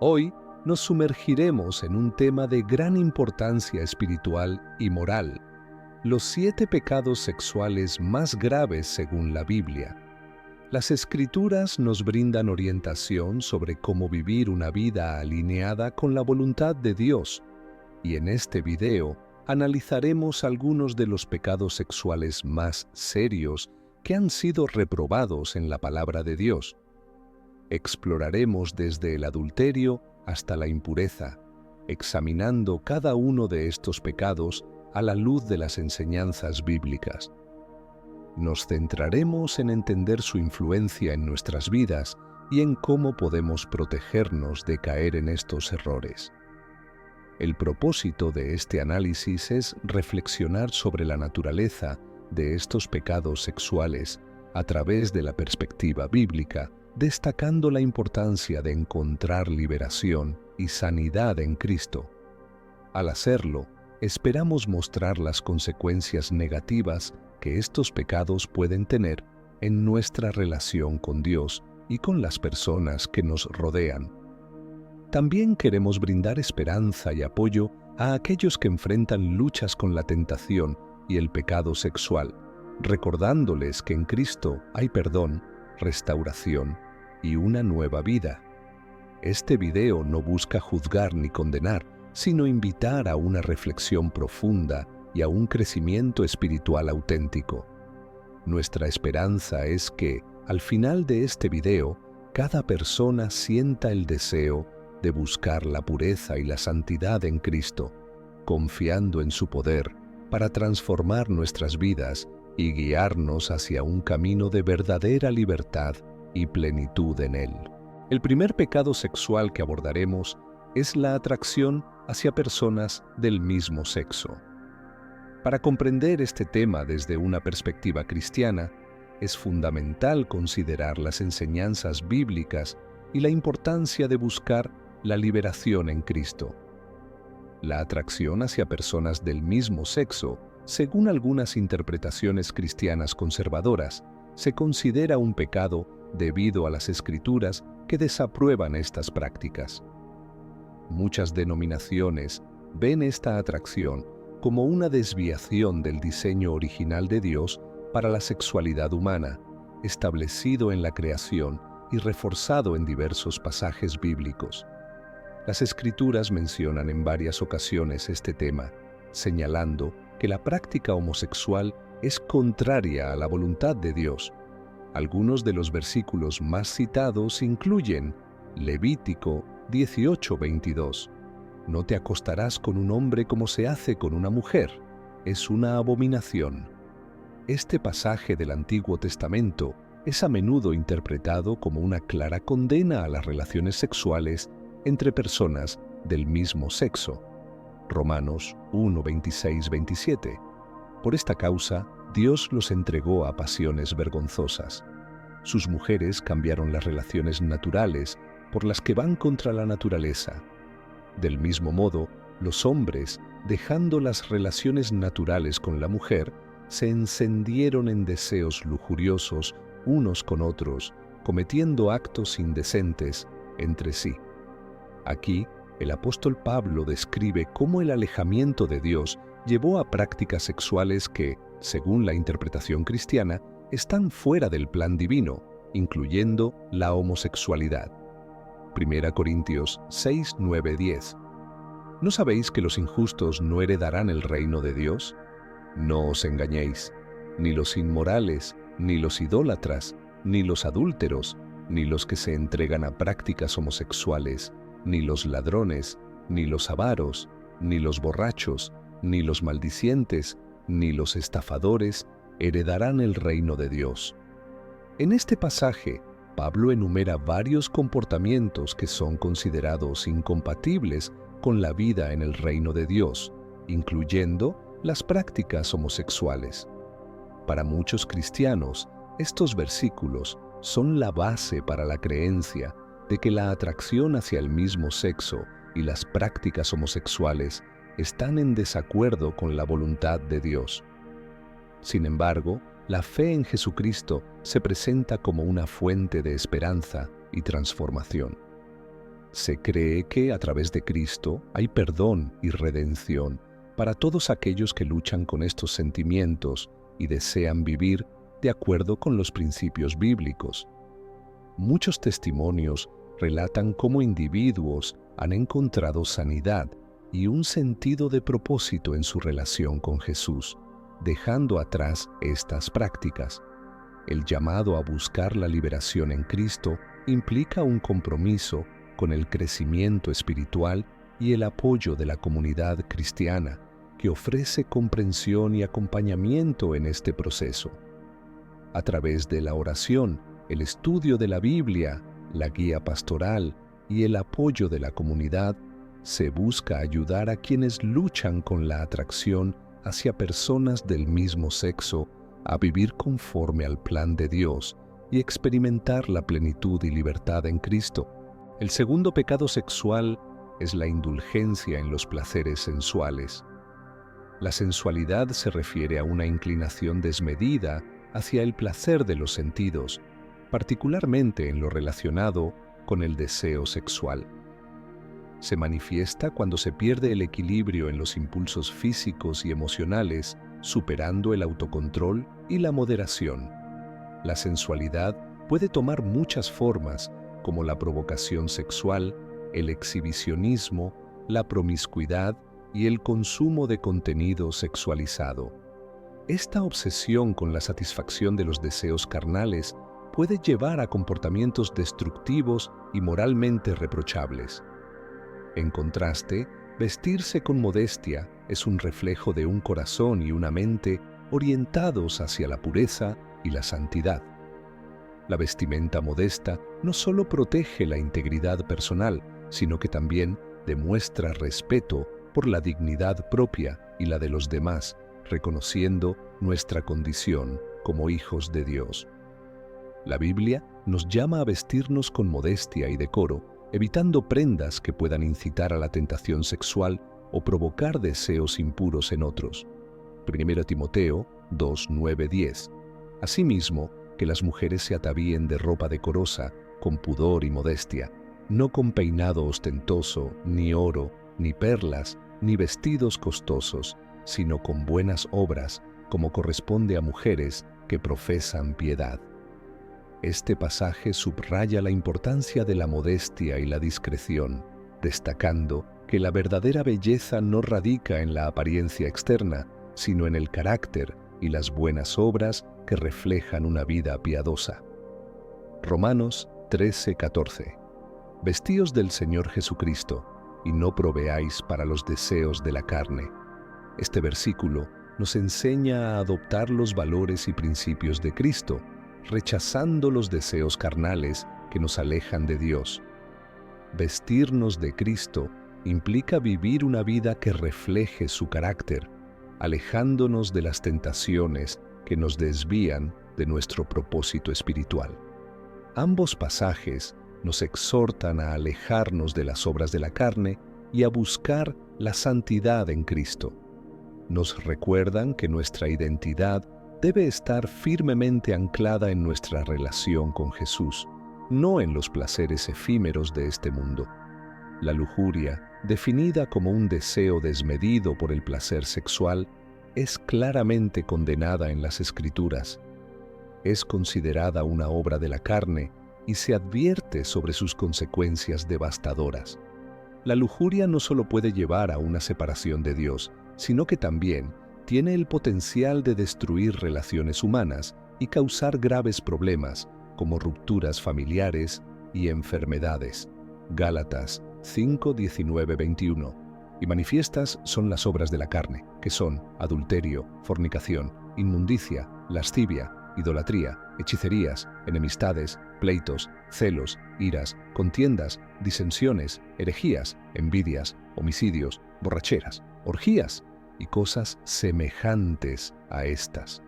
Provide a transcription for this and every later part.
Hoy nos sumergiremos en un tema de gran importancia espiritual y moral, los 7 pecados sexuales más graves según la Biblia. Las Escrituras nos brindan orientación sobre cómo vivir una vida alineada con la voluntad de Dios, y en este video analizaremos algunos de los pecados sexuales más serios que han sido reprobados en la palabra de Dios. Exploraremos desde el adulterio hasta la impureza, examinando cada uno de estos pecados a la luz de las enseñanzas bíblicas. Nos centraremos en entender su influencia en nuestras vidas y en cómo podemos protegernos de caer en estos errores. El propósito de este análisis es reflexionar sobre la naturaleza de estos pecados sexuales a través de la perspectiva bíblica, destacando la importancia de encontrar liberación y sanidad en Cristo. Al hacerlo, esperamos mostrar las consecuencias negativas que estos pecados pueden tener en nuestra relación con Dios y con las personas que nos rodean. También queremos brindar esperanza y apoyo a aquellos que enfrentan luchas con la tentación y el pecado sexual, recordándoles que en Cristo hay perdón, restauración y una nueva vida. Este video no busca juzgar ni condenar, sino invitar a una reflexión profunda y a un crecimiento espiritual auténtico. Nuestra esperanza es que, al final de este video, cada persona sienta el deseo de buscar la pureza y la santidad en Cristo, confiando en su poder para transformar nuestras vidas y guiarnos hacia un camino de verdadera libertad y plenitud en Él. El primer pecado sexual que abordaremos es la atracción hacia personas del mismo sexo. Para comprender este tema desde una perspectiva cristiana, es fundamental considerar las enseñanzas bíblicas y la importancia de buscar la liberación en Cristo. La atracción hacia personas del mismo sexo, según algunas interpretaciones cristianas conservadoras, se considera un pecado debido a las Escrituras que desaprueban estas prácticas. Muchas denominaciones ven esta atracción como una desviación del diseño original de Dios para la sexualidad humana, establecido en la creación y reforzado en diversos pasajes bíblicos. Las Escrituras mencionan en varias ocasiones este tema, señalando que la práctica homosexual es contraria a la voluntad de Dios. Algunos de los versículos más citados incluyen Levítico 18:22. No te acostarás con un hombre como se hace con una mujer, es una abominación. Este pasaje del Antiguo Testamento es a menudo interpretado como una clara condena a las relaciones sexuales entre personas del mismo sexo. Romanos 1:26-27. Por esta causa, Dios los entregó a pasiones vergonzosas. Sus mujeres cambiaron las relaciones naturales por las que van contra la naturaleza. Del mismo modo, los hombres, dejando las relaciones naturales con la mujer, se encendieron en deseos lujuriosos unos con otros, cometiendo actos indecentes entre sí. Aquí, el apóstol Pablo describe cómo el alejamiento de Dios llevó a prácticas sexuales que, según la interpretación cristiana, están fuera del plan divino, incluyendo la homosexualidad. 1 Corintios 6, 9, 10. ¿No sabéis que los injustos no heredarán el reino de Dios? No os engañéis, ni los inmorales, ni los idólatras, ni los adúlteros, ni los que se entregan a prácticas homosexuales, ni los ladrones, ni los avaros, ni los borrachos, ni los maldicientes, ni los estafadores heredarán el reino de Dios. En este pasaje, Pablo enumera varios comportamientos que son considerados incompatibles con la vida en el reino de Dios, incluyendo las prácticas homosexuales. Para muchos cristianos, estos versículos son la base para la creencia de que la atracción hacia el mismo sexo y las prácticas homosexuales están en desacuerdo con la voluntad de Dios. Sin embargo, la fe en Jesucristo se presenta como una fuente de esperanza y transformación. Se cree que a través de Cristo hay perdón y redención para todos aquellos que luchan con estos sentimientos y desean vivir de acuerdo con los principios bíblicos. Muchos testimonios relatan cómo individuos han encontrado sanidad y un sentido de propósito en su relación con Jesús, dejando atrás estas prácticas. El llamado a buscar la liberación en Cristo implica un compromiso con el crecimiento espiritual y el apoyo de la comunidad cristiana, que ofrece comprensión y acompañamiento en este proceso. A través de la oración, el estudio de la Biblia, la guía pastoral y el apoyo de la comunidad, se busca ayudar a quienes luchan con la atracción hacia personas del mismo sexo a vivir conforme al plan de Dios y experimentar la plenitud y libertad en Cristo. El segundo pecado sexual es la indulgencia en los placeres sensuales. La sensualidad se refiere a una inclinación desmedida hacia el placer de los sentidos, particularmente en lo relacionado con el deseo sexual. Se manifiesta cuando se pierde el equilibrio en los impulsos físicos y emocionales, superando el autocontrol y la moderación. La sensualidad puede tomar muchas formas, como la provocación sexual, el exhibicionismo, la promiscuidad y el consumo de contenido sexualizado. Esta obsesión con la satisfacción de los deseos carnales puede llevar a comportamientos destructivos y moralmente reprochables. En contraste, vestirse con modestia es un reflejo de un corazón y una mente orientados hacia la pureza y la santidad. La vestimenta modesta no solo protege la integridad personal, sino que también demuestra respeto por la dignidad propia y la de los demás, reconociendo nuestra condición como hijos de Dios. La Biblia nos llama a vestirnos con modestia y decoro, evitando prendas que puedan incitar a la tentación sexual o provocar deseos impuros en otros. 1 Timoteo 2, 9, 10. Asimismo, que las mujeres se atavíen de ropa decorosa, con pudor y modestia, no con peinado ostentoso, ni oro, ni perlas, ni vestidos costosos, sino con buenas obras, como corresponde a mujeres que profesan piedad. Este pasaje subraya la importancia de la modestia y la discreción, destacando que la verdadera belleza no radica en la apariencia externa, sino en el carácter y las buenas obras que reflejan una vida piadosa. Romanos 13:14. Vestíos del Señor Jesucristo, y no proveáis para los deseos de la carne. Este versículo nos enseña a adoptar los valores y principios de Cristo, rechazando los deseos carnales que nos alejan de Dios. Vestirnos de Cristo implica vivir una vida que refleje su carácter, alejándonos de las tentaciones que nos desvían de nuestro propósito espiritual. Ambos pasajes nos exhortan a alejarnos de las obras de la carne y a buscar la santidad en Cristo. Nos recuerdan que nuestra identidad debe estar firmemente anclada en nuestra relación con Jesús, no en los placeres efímeros de este mundo. La lujuria, definida como un deseo desmedido por el placer sexual, es claramente condenada en las Escrituras. Es considerada una obra de la carne y se advierte sobre sus consecuencias devastadoras. La lujuria no solo puede llevar a una separación de Dios, sino que también tiene el potencial de destruir relaciones humanas y causar graves problemas, como rupturas familiares y enfermedades. Gálatas 5, 19, 21. Y manifiestas son las obras de la carne, que son adulterio, fornicación, inmundicia, lascivia, idolatría, hechicerías, enemistades, pleitos, celos, iras, contiendas, disensiones, herejías, envidias, homicidios, borracheras, orgías y cosas semejantes a estas,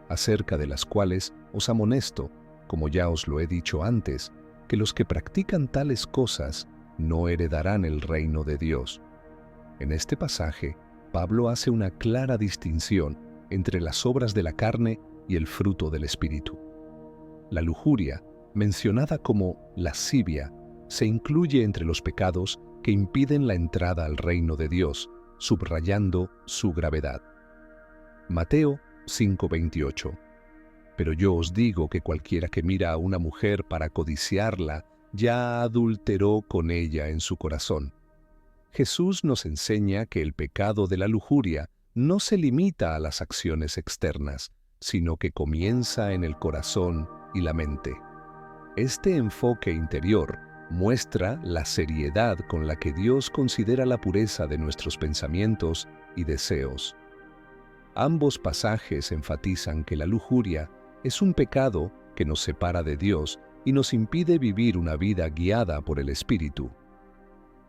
acerca de las cuales os amonesto, como ya os lo he dicho antes, que los que practican tales cosas no heredarán el reino de Dios. En este pasaje, Pablo hace una clara distinción entre las obras de la carne y el fruto del Espíritu. La lujuria, mencionada como lascivia, se incluye entre los pecados que impiden la entrada al reino de Dios, subrayando su gravedad. Mateo 5:28. Pero yo os digo que cualquiera que mira a una mujer para codiciarla, ya adulteró con ella en su corazón. Jesús nos enseña que el pecado de la lujuria no se limita a las acciones externas, sino que comienza en el corazón y la mente. Este enfoque interior muestra la seriedad con la que Dios considera la pureza de nuestros pensamientos y deseos. Ambos pasajes enfatizan que la lujuria es un pecado que nos separa de Dios y nos impide vivir una vida guiada por el Espíritu.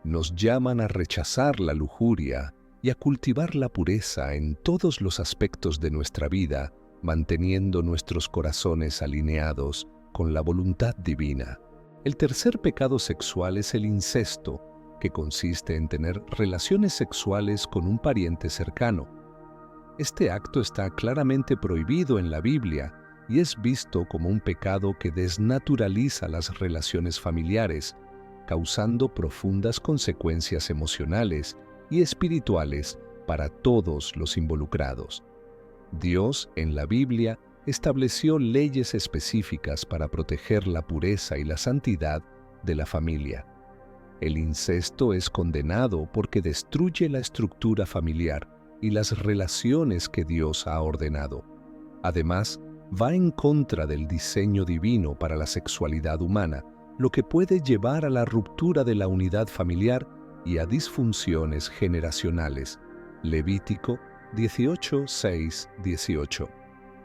Nos llaman a rechazar la lujuria y a cultivar la pureza en todos los aspectos de nuestra vida, manteniendo nuestros corazones alineados con la voluntad divina. El tercer pecado sexual es el incesto, que consiste en tener relaciones sexuales con un pariente cercano. Este acto está claramente prohibido en la Biblia y es visto como un pecado que desnaturaliza las relaciones familiares, causando profundas consecuencias emocionales y espirituales para todos los involucrados. Dios, en la Biblia, estableció leyes específicas para proteger la pureza y la santidad de la familia. El incesto es condenado porque destruye la estructura familiar y las relaciones que Dios ha ordenado. Además, va en contra del diseño divino para la sexualidad humana, lo que puede llevar a la ruptura de la unidad familiar y a disfunciones generacionales. Levítico 18:6-18.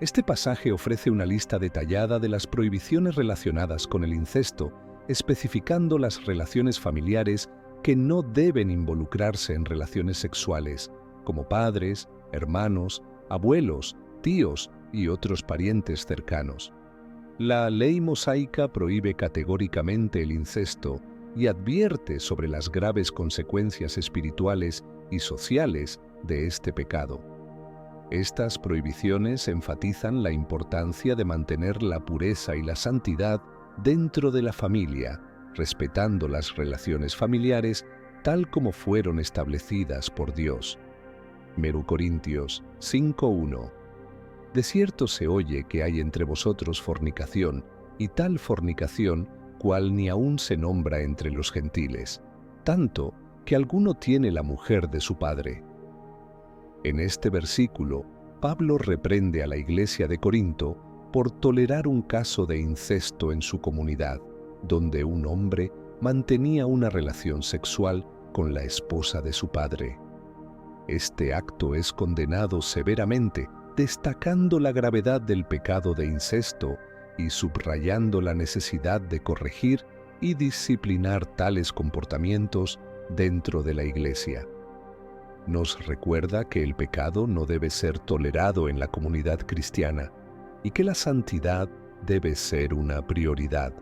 Este pasaje ofrece una lista detallada de las prohibiciones relacionadas con el incesto, especificando las relaciones familiares que no deben involucrarse en relaciones sexuales, como padres, hermanos, abuelos, tíos y otros parientes cercanos. La ley mosaica prohíbe categóricamente el incesto y advierte sobre las graves consecuencias espirituales y sociales de este pecado. Estas prohibiciones enfatizan la importancia de mantener la pureza y la santidad dentro de la familia, respetando las relaciones familiares tal como fueron establecidas por Dios. 1 Corintios 5:1. De cierto se oye que hay entre vosotros fornicación, y tal fornicación cual ni aun se nombra entre los gentiles, tanto que alguno tiene la mujer de su padre. En este versículo, Pablo reprende a la iglesia de Corinto por tolerar un caso de incesto en su comunidad, donde un hombre mantenía una relación sexual con la esposa de su padre. Este acto es condenado severamente, destacando la gravedad del pecado de incesto y subrayando la necesidad de corregir y disciplinar tales comportamientos dentro de la iglesia. Nos recuerda que el pecado no debe ser tolerado en la comunidad cristiana y que la santidad debe ser una prioridad.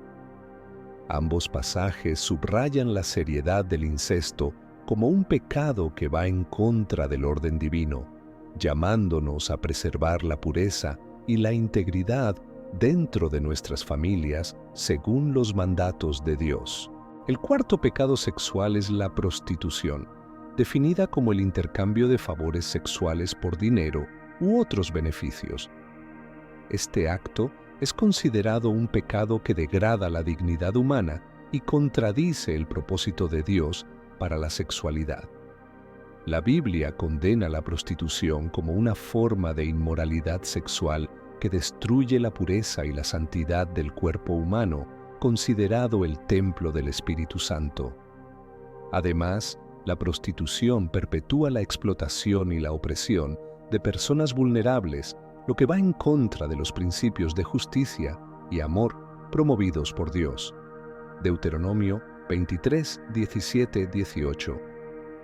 Ambos pasajes subrayan la seriedad del incesto como un pecado que va en contra del orden divino, llamándonos a preservar la pureza y la integridad dentro de nuestras familias según los mandatos de Dios. El cuarto pecado sexual es la prostitución, definida como el intercambio de favores sexuales por dinero u otros beneficios. Este acto es considerado un pecado que degrada la dignidad humana y contradice el propósito de Dios para la sexualidad. La Biblia condena la prostitución como una forma de inmoralidad sexual que destruye la pureza y la santidad del cuerpo humano, considerado el templo del Espíritu Santo. Además, la prostitución perpetúa la explotación y la opresión de personas vulnerables, lo que va en contra de los principios de justicia y amor promovidos por Dios. Deuteronomio 23, 17, 18.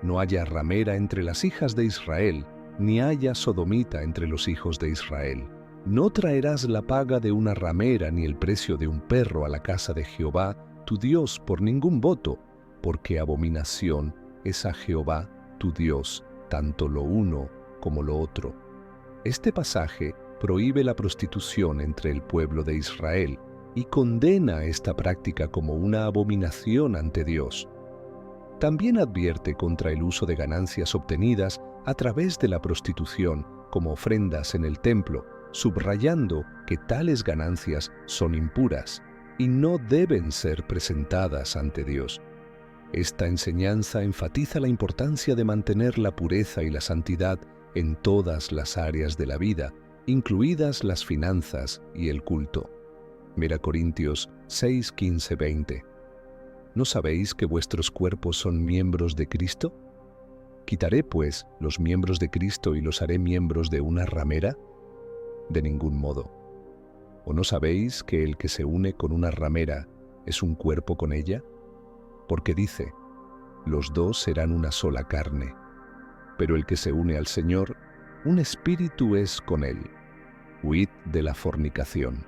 No haya ramera entre las hijas de Israel, ni haya sodomita entre los hijos de Israel. No traerás la paga de una ramera ni el precio de un perro a la casa de Jehová, tu Dios, por ningún voto, porque abominación es a Jehová, tu Dios, tanto lo uno como lo otro. Este pasaje prohíbe la prostitución entre el pueblo de Israel, y condena esta práctica como una abominación ante Dios. También advierte contra el uso de ganancias obtenidas a través de la prostitución como ofrendas en el templo, subrayando que tales ganancias son impuras y no deben ser presentadas ante Dios. Esta enseñanza enfatiza la importancia de mantener la pureza y la santidad en todas las áreas de la vida, incluidas las finanzas y el culto. Mira Corintios 6, 15, 20. ¿No sabéis que vuestros cuerpos son miembros de Cristo? ¿Quitaré, pues, los miembros de Cristo y los haré miembros de una ramera? De ningún modo. ¿O no sabéis que el que se une con una ramera es un cuerpo con ella? Porque dice, los dos serán una sola carne. Pero el que se une al Señor, un espíritu es con él. Huid de la fornicación.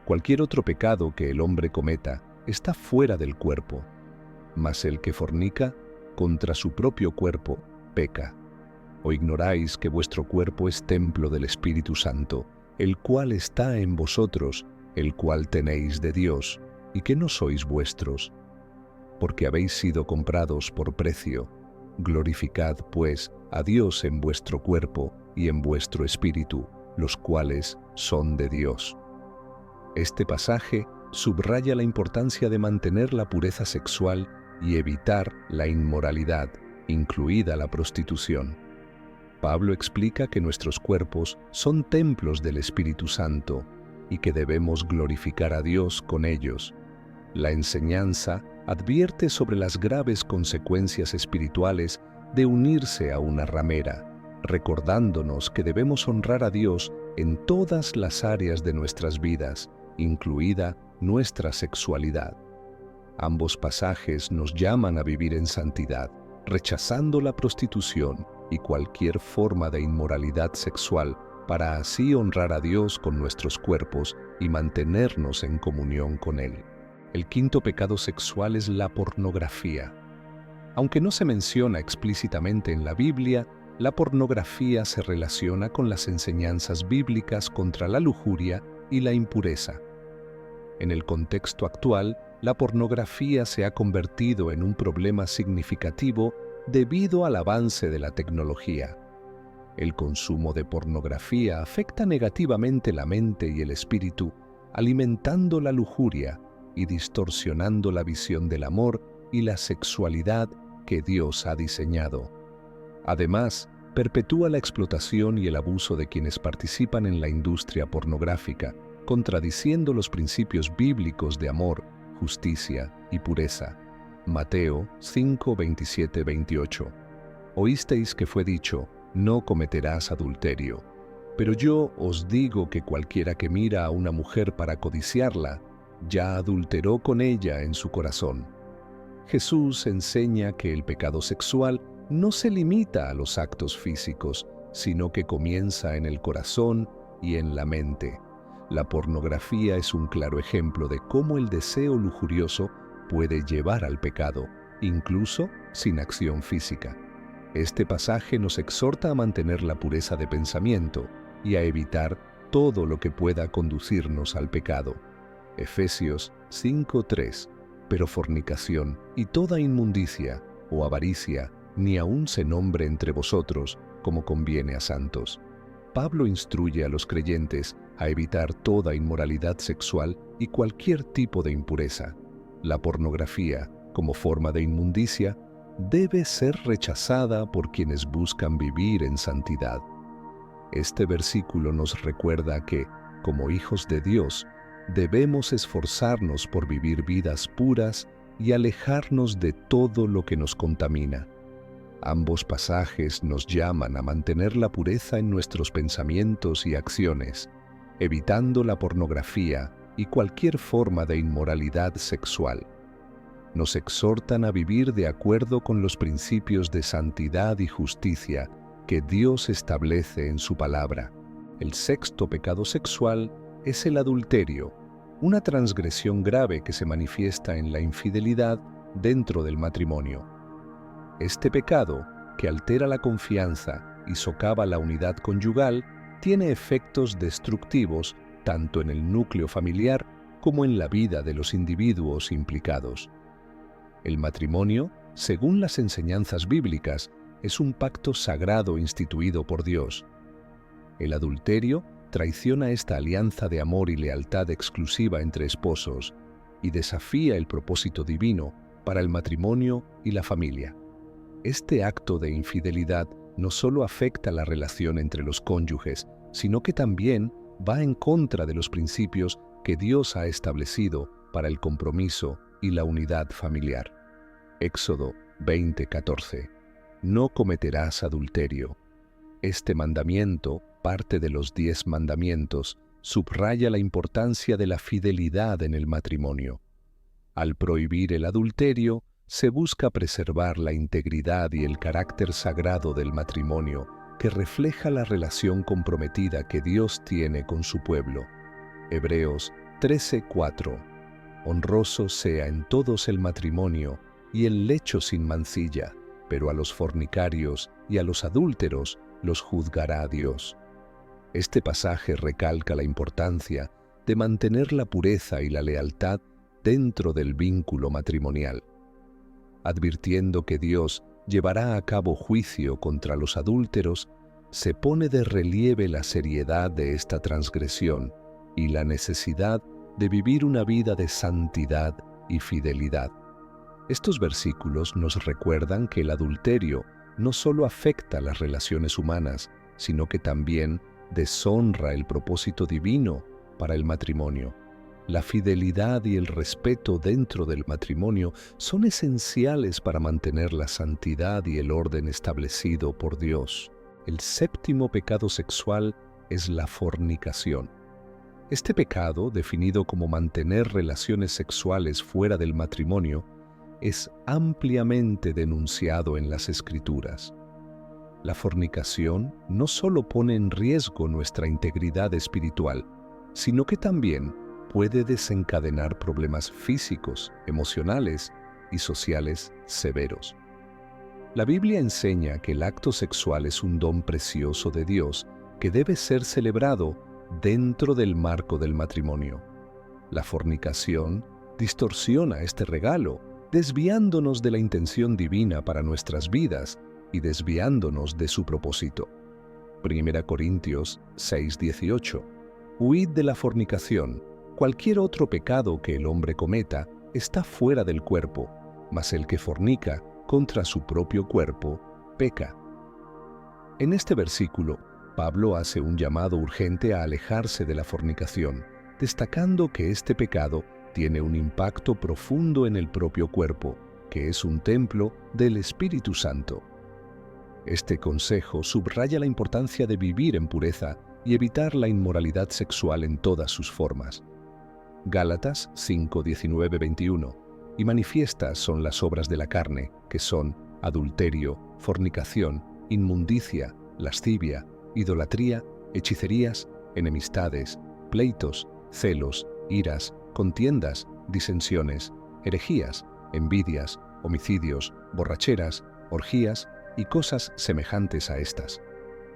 Cualquier otro pecado que el hombre cometa está fuera del cuerpo, mas el que fornica contra su propio cuerpo peca. ¿O ignoráis que vuestro cuerpo es templo del Espíritu Santo, el cual está en vosotros, el cual tenéis de Dios, y que no sois vuestros? Porque habéis sido comprados por precio. Glorificad, pues, a Dios en vuestro cuerpo y en vuestro espíritu, los cuales son de Dios. Este pasaje subraya la importancia de mantener la pureza sexual y evitar la inmoralidad, incluida la prostitución. Pablo explica que nuestros cuerpos son templos del Espíritu Santo y que debemos glorificar a Dios con ellos. La enseñanza advierte sobre las graves consecuencias espirituales de unirse a una ramera, recordándonos que debemos honrar a Dios en todas las áreas de nuestras vidas, incluida nuestra sexualidad. Ambos pasajes nos llaman a vivir en santidad, rechazando la prostitución y cualquier forma de inmoralidad sexual para así honrar a Dios con nuestros cuerpos y mantenernos en comunión con Él. El quinto pecado sexual es la pornografía. Aunque no se menciona explícitamente en la Biblia, la pornografía se relaciona con las enseñanzas bíblicas contra la lujuria y la impureza. En el contexto actual, la pornografía se ha convertido en un problema significativo debido al avance de la tecnología. El consumo de pornografía afecta negativamente la mente y el espíritu, alimentando la lujuria y distorsionando la visión del amor y la sexualidad que Dios ha diseñado. Además, perpetúa la explotación y el abuso de quienes participan en la industria pornográfica, contradiciendo los principios bíblicos de amor, justicia y pureza. Mateo 5, 27, 28. Oísteis que fue dicho, no cometerás adulterio. Pero yo os digo que cualquiera que mira a una mujer para codiciarla, ya adulteró con ella en su corazón. Jesús enseña que el pecado sexual no se limita a los actos físicos, sino que comienza en el corazón y en la mente. La pornografía es un claro ejemplo de cómo el deseo lujurioso puede llevar al pecado, incluso sin acción física. Este pasaje nos exhorta a mantener la pureza de pensamiento y a evitar todo lo que pueda conducirnos al pecado. Efesios 5:3. Pero fornicación y toda inmundicia o avaricia ni aun se nombre entre vosotros como conviene a santos. Pablo instruye a los creyentes a evitar toda inmoralidad sexual y cualquier tipo de impureza. La pornografía, como forma de inmundicia, debe ser rechazada por quienes buscan vivir en santidad. Este versículo nos recuerda que, como hijos de Dios, debemos esforzarnos por vivir vidas puras y alejarnos de todo lo que nos contamina. Ambos pasajes nos llaman a mantener la pureza en nuestros pensamientos y acciones, evitando la pornografía y cualquier forma de inmoralidad sexual. Nos exhortan a vivir de acuerdo con los principios de santidad y justicia que Dios establece en su palabra. El sexto pecado sexual es el adulterio, una transgresión grave que se manifiesta en la infidelidad dentro del matrimonio. Este pecado, que altera la confianza y socava la unidad conyugal, tiene efectos destructivos tanto en el núcleo familiar como en la vida de los individuos implicados. El matrimonio, según las enseñanzas bíblicas, es un pacto sagrado instituido por Dios. El adulterio traiciona esta alianza de amor y lealtad exclusiva entre esposos y desafía el propósito divino para el matrimonio y la familia. Este acto de infidelidad no solo afecta la relación entre los cónyuges, sino que también va en contra de los principios que Dios ha establecido para el compromiso y la unidad familiar. Éxodo 20:14. No cometerás adulterio. Este mandamiento, parte de los 10 mandamientos, subraya la importancia de la fidelidad en el matrimonio. Al prohibir el adulterio, se busca preservar la integridad y el carácter sagrado del matrimonio, que refleja la relación comprometida que Dios tiene con su pueblo. Hebreos 13:4. Honroso sea en todos el matrimonio y el lecho sin mancilla, pero a los fornicarios y a los adúlteros los juzgará Dios. Este pasaje recalca la importancia de mantener la pureza y la lealtad dentro del vínculo matrimonial, advirtiendo que Dios llevará a cabo juicio contra los adúlteros. Se pone de relieve la seriedad de esta transgresión y la necesidad de vivir una vida de santidad y fidelidad. Estos versículos nos recuerdan que el adulterio no solo afecta las relaciones humanas, sino que también deshonra el propósito divino para el matrimonio. La fidelidad y el respeto dentro del matrimonio son esenciales para mantener la santidad y el orden establecido por Dios. El séptimo pecado sexual es la fornicación. Este pecado, definido como mantener relaciones sexuales fuera del matrimonio, es ampliamente denunciado en las Escrituras. La fornicación no solo pone en riesgo nuestra integridad espiritual, sino que también puede desencadenar problemas físicos, emocionales y sociales severos. La Biblia enseña que el acto sexual es un don precioso de Dios que debe ser celebrado dentro del marco del matrimonio. La fornicación distorsiona este regalo, desviándonos de la intención divina para nuestras vidas y desviándonos de su propósito. 1 Corintios 6:18. Huid de la fornicación. Cualquier otro pecado que el hombre cometa está fuera del cuerpo, mas el que fornica contra su propio cuerpo peca. En este versículo, Pablo hace un llamado urgente a alejarse de la fornicación, destacando que este pecado tiene un impacto profundo en el propio cuerpo, que es un templo del Espíritu Santo. Este consejo subraya la importancia de vivir en pureza y evitar la inmoralidad sexual en todas sus formas. Gálatas 5:19-21. Y manifiestas son las obras de la carne, que son adulterio, fornicación, inmundicia, lascivia, idolatría, hechicerías, enemistades, pleitos, celos, iras, contiendas, disensiones, herejías, envidias, homicidios, borracheras, orgías y cosas semejantes a estas,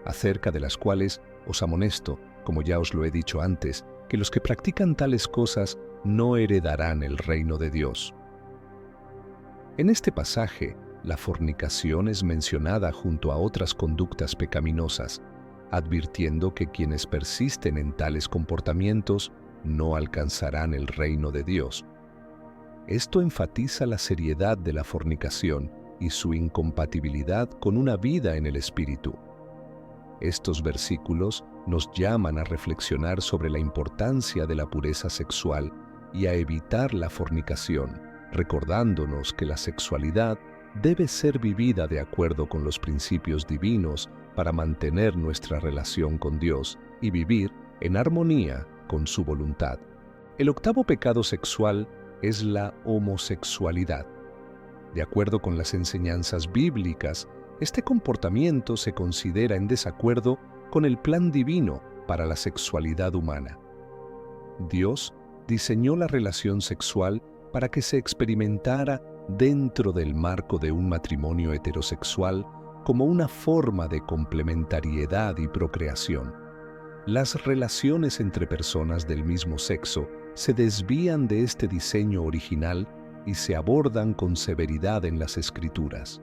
acerca de las cuales os amonesto, como ya os lo he dicho antes, que los que practican tales cosas no heredarán el reino de Dios. En este pasaje, la fornicación es mencionada junto a otras conductas pecaminosas, advirtiendo que quienes persisten en tales comportamientos no alcanzarán el reino de Dios. Esto enfatiza la seriedad de la fornicación y su incompatibilidad con una vida en el Espíritu. Estos versículos nos llaman a reflexionar sobre la importancia de la pureza sexual y a evitar la fornicación, recordándonos que la sexualidad debe ser vivida de acuerdo con los principios divinos para mantener nuestra relación con Dios y vivir en armonía con su voluntad. El octavo pecado sexual es la homosexualidad. De acuerdo con las enseñanzas bíblicas, este comportamiento se considera en desacuerdo con el plan divino para la sexualidad humana. Dios diseñó la relación sexual para que se experimentara dentro del marco de un matrimonio heterosexual como una forma de complementariedad y procreación. Las relaciones entre personas del mismo sexo se desvían de este diseño original y se abordan con severidad en las Escrituras.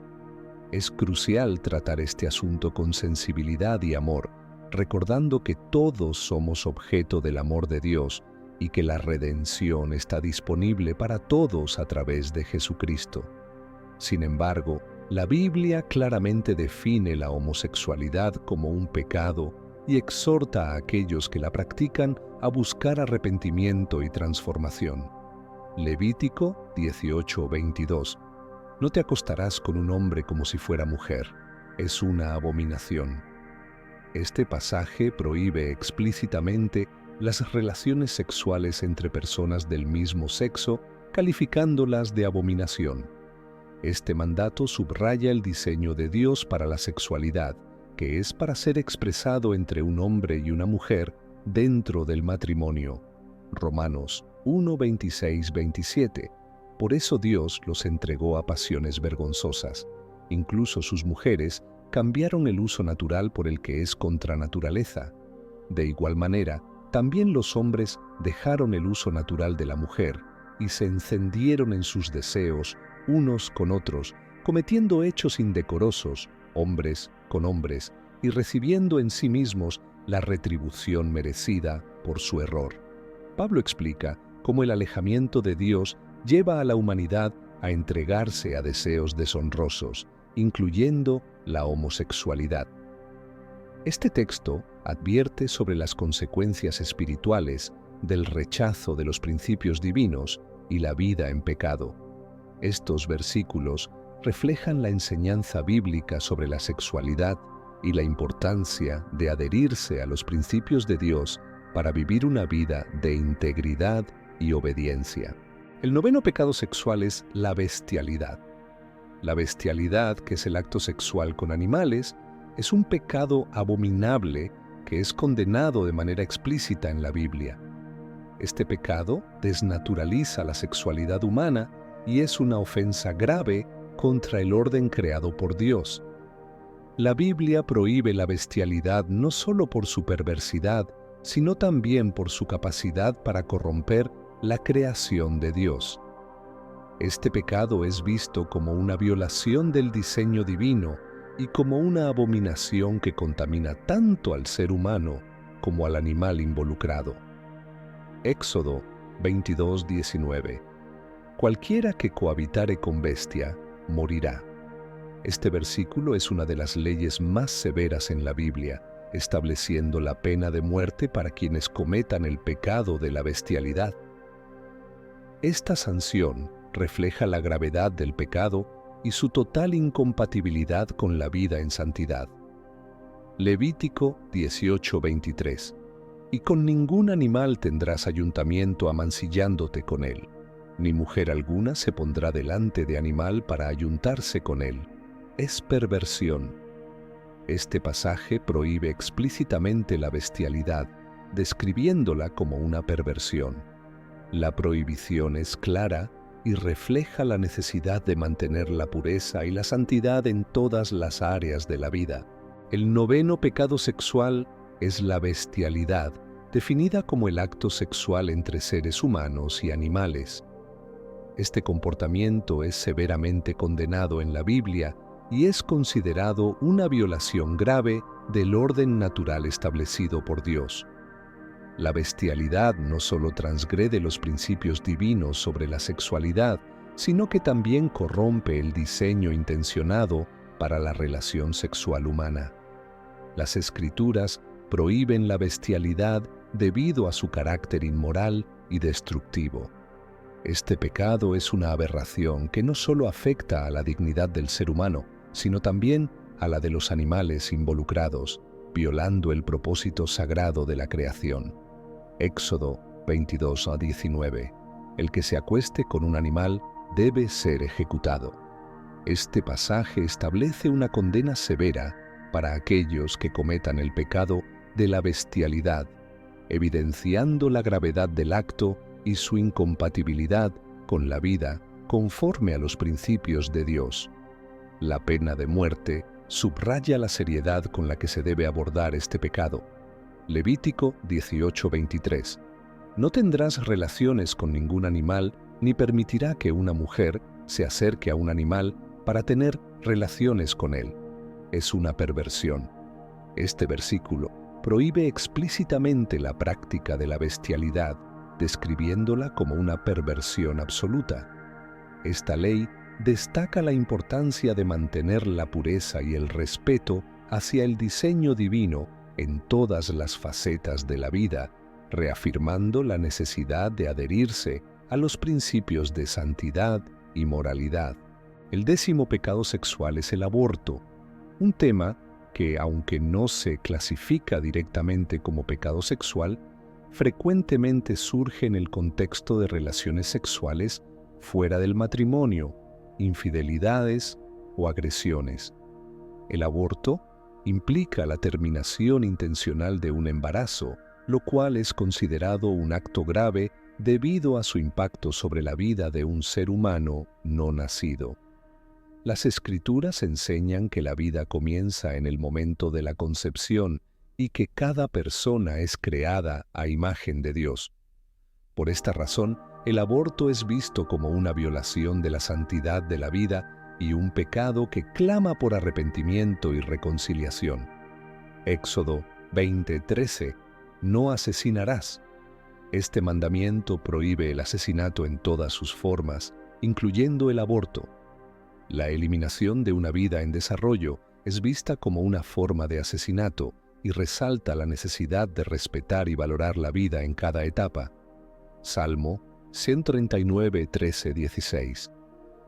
Es crucial tratar este asunto con sensibilidad y amor, recordando que todos somos objeto del amor de Dios y que la redención está disponible para todos a través de Jesucristo. Sin embargo, la Biblia claramente define la homosexualidad como un pecado y exhorta a aquellos que la practican a buscar arrepentimiento y transformación. Levítico 18:22. No te acostarás con un hombre como si fuera mujer. Es una abominación. Este pasaje prohíbe explícitamente las relaciones sexuales entre personas del mismo sexo, calificándolas de abominación. Este mandato subraya el diseño de Dios para la sexualidad, que es para ser expresado entre un hombre y una mujer dentro del matrimonio. Romanos 1:26-27. Por eso Dios los entregó a pasiones vergonzosas. Incluso sus mujeres cambiaron el uso natural por el que es contra naturaleza. De igual manera, también los hombres dejaron el uso natural de la mujer y se encendieron en sus deseos unos con otros, cometiendo hechos indecorosos, hombres con hombres, y recibiendo en sí mismos la retribución merecida por su error. Pablo explica cómo el alejamiento de Dios lleva a la humanidad a entregarse a deseos deshonrosos, incluyendo la homosexualidad. Este texto advierte sobre las consecuencias espirituales del rechazo de los principios divinos y la vida en pecado. Estos versículos reflejan la enseñanza bíblica sobre la sexualidad y la importancia de adherirse a los principios de Dios para vivir una vida de integridad y obediencia. El noveno pecado sexual es la bestialidad. La bestialidad, que es el acto sexual con animales, es un pecado abominable que es condenado de manera explícita en la Biblia. Este pecado desnaturaliza la sexualidad humana y es una ofensa grave contra el orden creado por Dios. La Biblia prohíbe la bestialidad no solo por su perversidad, sino también por su capacidad para corromper la creación de Dios. Este pecado es visto como una violación del diseño divino y como una abominación que contamina tanto al ser humano como al animal involucrado. Éxodo 22:19. Cualquiera que cohabitare con bestia, morirá. Este versículo es una de las leyes más severas en la Biblia, estableciendo la pena de muerte para quienes cometan el pecado de la bestialidad. Esta sanción refleja la gravedad del pecado y su total incompatibilidad con la vida en santidad. Levítico 18:23. Y con ningún animal tendrás ayuntamiento amancillándote con él, ni mujer alguna se pondrá delante de animal para ayuntarse con él. Es perversión. Este pasaje prohíbe explícitamente la bestialidad, describiéndola como una perversión. La prohibición es clara y refleja la necesidad de mantener la pureza y la santidad en todas las áreas de la vida. El noveno pecado sexual es la bestialidad, definida como el acto sexual entre seres humanos y animales. Este comportamiento es severamente condenado en la Biblia y es considerado una violación grave del orden natural establecido por Dios. La bestialidad no solo transgrede los principios divinos sobre la sexualidad, sino que también corrompe el diseño intencionado para la relación sexual humana. Las Escrituras prohíben la bestialidad debido a su carácter inmoral y destructivo. Este pecado es una aberración que no solo afecta a la dignidad del ser humano, sino también a la de los animales involucrados, violando el propósito sagrado de la creación. Éxodo 22:19. El que se acueste con un animal debe ser ejecutado. Este pasaje establece una condena severa para aquellos que cometan el pecado de la bestialidad, evidenciando la gravedad del acto y su incompatibilidad con la vida conforme a los principios de Dios. La pena de muerte subraya la seriedad con la que se debe abordar este pecado. Levítico 18:23. No tendrás relaciones con ningún animal, ni permitirá que una mujer se acerque a un animal para tener relaciones con él. Es una perversión. Este versículo prohíbe explícitamente la práctica de la bestialidad, describiéndola como una perversión absoluta. Esta ley destaca la importancia de mantener la pureza y el respeto hacia el diseño divino en todas las facetas de la vida, reafirmando la necesidad de adherirse a los principios de santidad y moralidad. El 10º pecado sexual es el aborto, un tema que, aunque no se clasifica directamente como pecado sexual, frecuentemente surge en el contexto de relaciones sexuales fuera del matrimonio, infidelidades o agresiones. El aborto implica la terminación intencional de un embarazo, lo cual es considerado un acto grave debido a su impacto sobre la vida de un ser humano no nacido. Las Escrituras enseñan que la vida comienza en el momento de la concepción y que cada persona es creada a imagen de Dios. Por esta razón, el aborto es visto como una violación de la santidad de la vida y un pecado que clama por arrepentimiento y reconciliación. Éxodo 20:13. No asesinarás. Este mandamiento prohíbe el asesinato en todas sus formas, incluyendo el aborto. La eliminación de una vida en desarrollo es vista como una forma de asesinato y resalta la necesidad de respetar y valorar la vida en cada etapa. Salmo 139, 13, 16.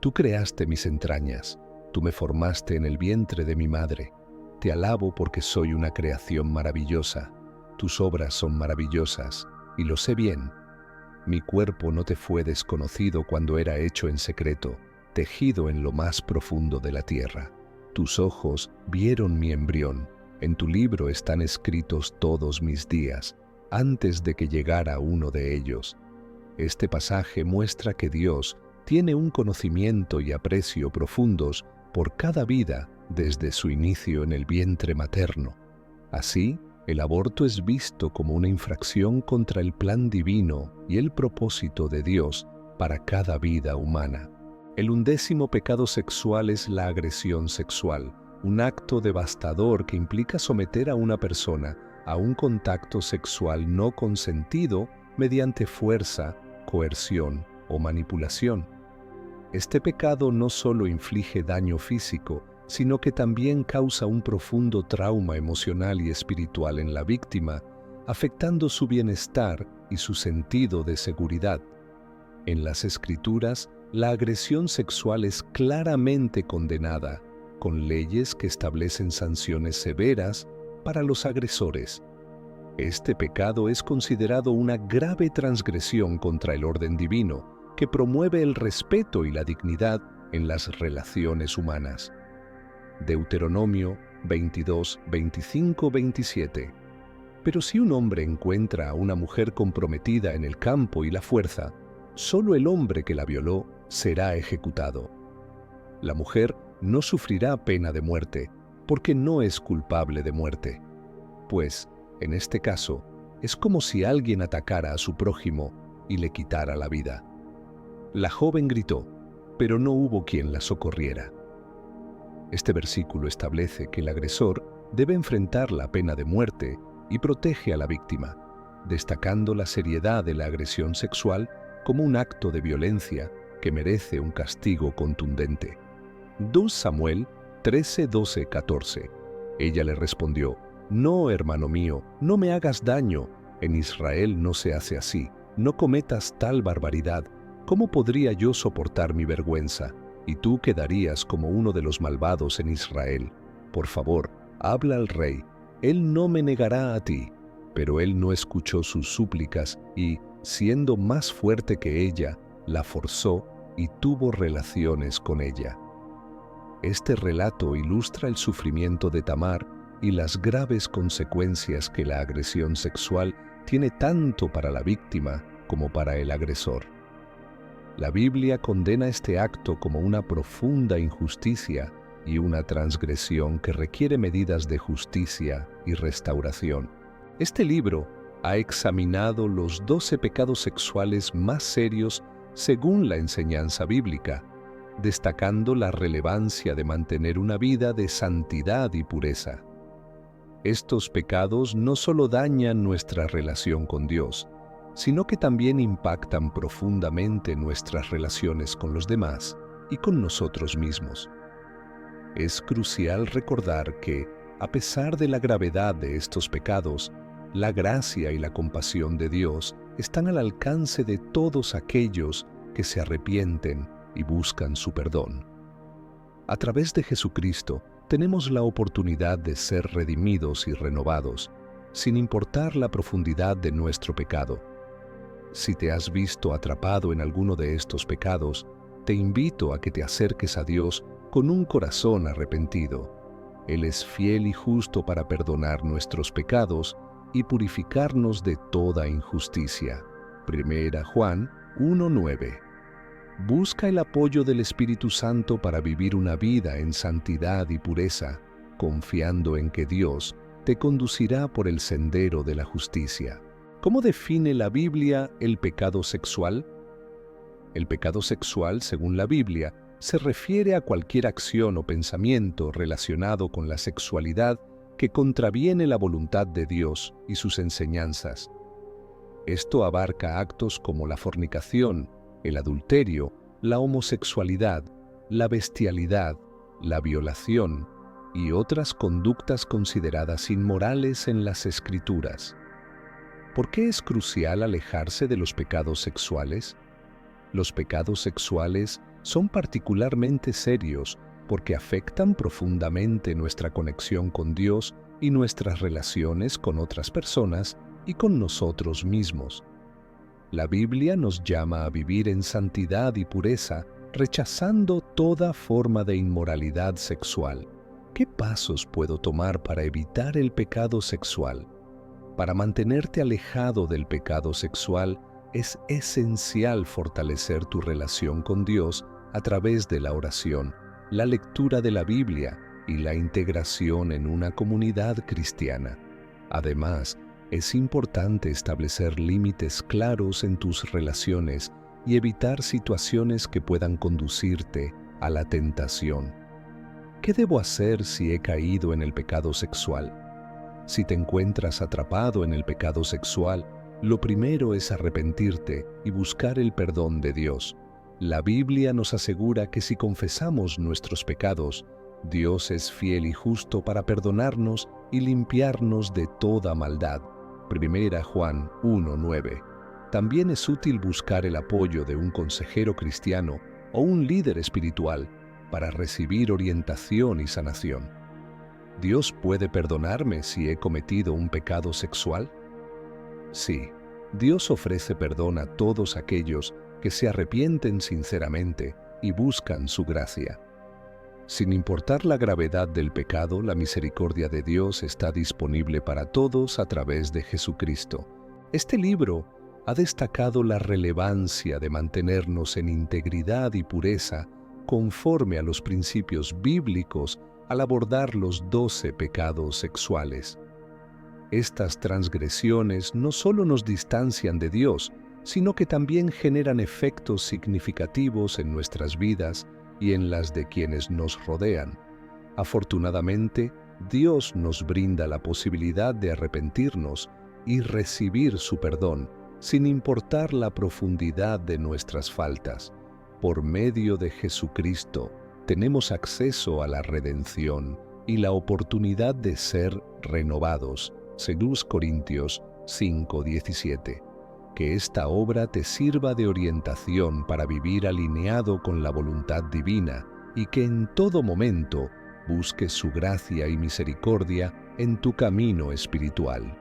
Tú creaste mis entrañas, tú me formaste en el vientre de mi madre. Te alabo porque soy una creación maravillosa. Tus obras son maravillosas, y lo sé bien. Mi cuerpo no te fue desconocido cuando era hecho en secreto, tejido en lo más profundo de la tierra. Tus ojos vieron mi embrión. En tu libro están escritos todos mis días, antes de que llegara uno de ellos. Este pasaje muestra que Dios tiene un conocimiento y aprecio profundos por cada vida desde su inicio en el vientre materno. Así, el aborto es visto como una infracción contra el plan divino y el propósito de Dios para cada vida humana. El 11º pecado sexual es la agresión sexual, un acto devastador que implica someter a una persona a un contacto sexual no consentido mediante fuerza, coerción o manipulación. Este pecado no solo inflige daño físico, sino que también causa un profundo trauma emocional y espiritual en la víctima, afectando su bienestar y su sentido de seguridad. En las Escrituras, la agresión sexual es claramente condenada, con leyes que establecen sanciones severas para los agresores. Este pecado es considerado una grave transgresión contra el orden divino, que promueve el respeto y la dignidad en las relaciones humanas. Deuteronomio 22, 25, 27. Pero si un hombre encuentra a una mujer comprometida en el campo y la fuerza, solo el hombre que la violó será ejecutado. La mujer no sufrirá pena de muerte, porque no es culpable de muerte. Pues, en este caso, es como si alguien atacara a su prójimo y le quitara la vida. La joven gritó, pero no hubo quien la socorriera. Este versículo establece que el agresor debe enfrentar la pena de muerte y protege a la víctima, destacando la seriedad de la agresión sexual como un acto de violencia que merece un castigo contundente. 2 Samuel 13, 12, 14. Ella le respondió, «No, hermano mío, no me hagas daño. En Israel no se hace así. No cometas tal barbaridad. ¿Cómo podría yo soportar mi vergüenza? Y tú quedarías como uno de los malvados en Israel. Por favor, habla al rey. Él no me negará a ti». Pero él no escuchó sus súplicas y, siendo más fuerte que ella, la forzó y tuvo relaciones con ella. Este relato ilustra el sufrimiento de Tamar y las graves consecuencias que la agresión sexual tiene tanto para la víctima como para el agresor. La Biblia condena este acto como una profunda injusticia y una transgresión que requiere medidas de justicia y restauración. Este libro ha examinado los 12 pecados sexuales más serios según la enseñanza bíblica, destacando la relevancia de mantener una vida de santidad y pureza. Estos pecados no solo dañan nuestra relación con Dios, sino que también impactan profundamente nuestras relaciones con los demás y con nosotros mismos. Es crucial recordar que, a pesar de la gravedad de estos pecados, la gracia y la compasión de Dios están al alcance de todos aquellos que se arrepienten y buscan su perdón. A través de Jesucristo, tenemos la oportunidad de ser redimidos y renovados, sin importar la profundidad de nuestro pecado. Si te has visto atrapado en alguno de estos pecados, te invito a que te acerques a Dios con un corazón arrepentido. Él es fiel y justo para perdonar nuestros pecados y purificarnos de toda injusticia. 1 Juan 1:9. Busca el apoyo del Espíritu Santo para vivir una vida en santidad y pureza, confiando en que Dios te conducirá por el sendero de la justicia. ¿Cómo define la Biblia el pecado sexual? El pecado sexual, según la Biblia, se refiere a cualquier acción o pensamiento relacionado con la sexualidad que contraviene la voluntad de Dios y sus enseñanzas. Esto abarca actos como la fornicación, el adulterio, la homosexualidad, la bestialidad, la violación y otras conductas consideradas inmorales en las Escrituras. ¿Por qué es crucial alejarse de los pecados sexuales? Los pecados sexuales son particularmente serios porque afectan profundamente nuestra conexión con Dios y nuestras relaciones con otras personas y con nosotros mismos. La Biblia nos llama a vivir en santidad y pureza, rechazando toda forma de inmoralidad sexual. ¿Qué pasos puedo tomar para evitar el pecado sexual? Para mantenerte alejado del pecado sexual, es esencial fortalecer tu relación con Dios a través de la oración, la lectura de la Biblia y la integración en una comunidad cristiana. Además, es importante establecer límites claros en tus relaciones y evitar situaciones que puedan conducirte a la tentación. ¿Qué debo hacer si he caído en el pecado sexual? Si te encuentras atrapado en el pecado sexual, lo primero es arrepentirte y buscar el perdón de Dios. La Biblia nos asegura que si confesamos nuestros pecados, Dios es fiel y justo para perdonarnos y limpiarnos de toda maldad. 1 Juan 1:9. También es útil buscar el apoyo de un consejero cristiano o un líder espiritual para recibir orientación y sanación. ¿Dios puede perdonarme si he cometido un pecado sexual? Sí, Dios ofrece perdón a todos aquellos que se arrepienten sinceramente y buscan su gracia. Sin importar la gravedad del pecado, la misericordia de Dios está disponible para todos a través de Jesucristo. Este libro ha destacado la relevancia de mantenernos en integridad y pureza conforme a los principios bíblicos al abordar los 12 pecados sexuales. Estas transgresiones no solo nos distancian de Dios, sino que también generan efectos significativos en nuestras vidas y en las de quienes nos rodean. Afortunadamente, Dios nos brinda la posibilidad de arrepentirnos y recibir su perdón, sin importar la profundidad de nuestras faltas. Por medio de Jesucristo, tenemos acceso a la redención y la oportunidad de ser renovados, según Corintios 5:17. Que esta obra te sirva de orientación para vivir alineado con la voluntad divina y que en todo momento busques su gracia y misericordia en tu camino espiritual.